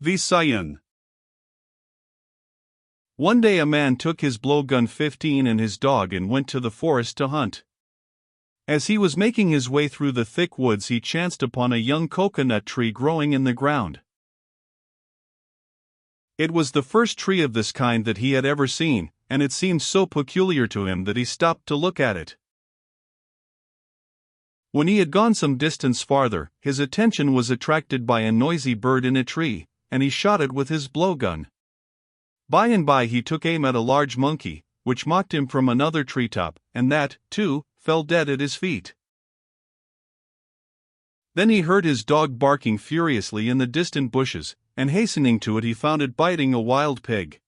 Visayan. One day a man took his blowgun 15 and his dog and went to the forest to hunt. As he was making his way through the thick woods, he chanced upon a young coconut tree growing in the ground. It was the first tree of this kind that he had ever seen, and it seemed so peculiar to him that he stopped to look at it. When he had gone some distance farther, his attention was attracted by a noisy bird in a tree, and he shot it with his blowgun. By and by he took aim at a large monkey, which mocked him from another treetop, and that, too, fell dead at his feet. Then he heard his dog barking furiously in the distant bushes, and hastening to it he found it biting a wild pig.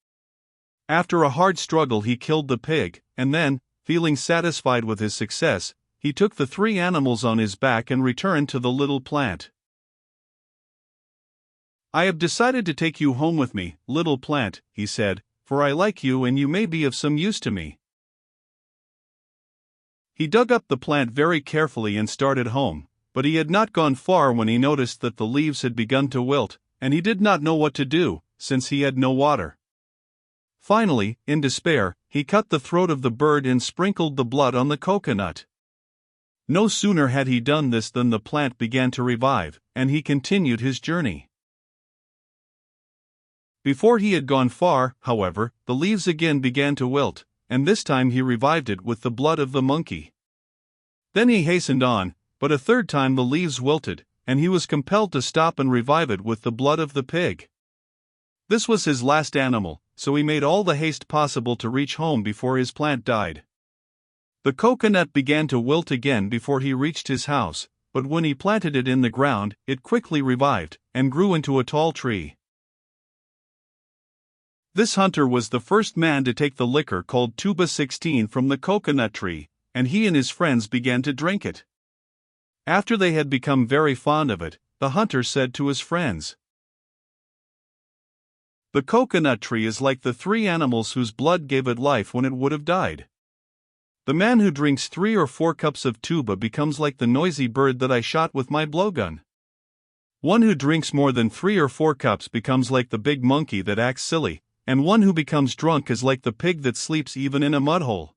After a hard struggle he killed the pig, and then, feeling satisfied with his success, he took the 3 animals on his back and returned to the little plant. "I have decided to take you home with me, little plant," he said, "for I like you and you may be of some use to me." He dug up the plant very carefully and started home, but he had not gone far when he noticed that the leaves had begun to wilt, and he did not know what to do, since he had no water. Finally, in despair, he cut the throat of the bird and sprinkled the blood on the coconut. No sooner had he done this than the plant began to revive, and he continued his journey. Before he had gone far, however, the leaves again began to wilt, and this time he revived it with the blood of the monkey. Then he hastened on, but a third time the leaves wilted, and he was compelled to stop and revive it with the blood of the pig. This was his last animal, so he made all the haste possible to reach home before his plant died. The coconut began to wilt again before he reached his house, but when he planted it in the ground, it quickly revived, and grew into a tall tree. This hunter was the first man to take the liquor called Tuba 16 from the coconut tree, and he and his friends began to drink it. After they had become very fond of it, the hunter said to his friends, "The coconut tree is like the 3 animals whose blood gave it life when it would have died. The man who drinks 3 or 4 cups of tuba becomes like the noisy bird that I shot with my blowgun. One who drinks more than 3 or 4 cups becomes like the big monkey that acts silly, and one who becomes drunk is like the pig that sleeps even in a mud hole."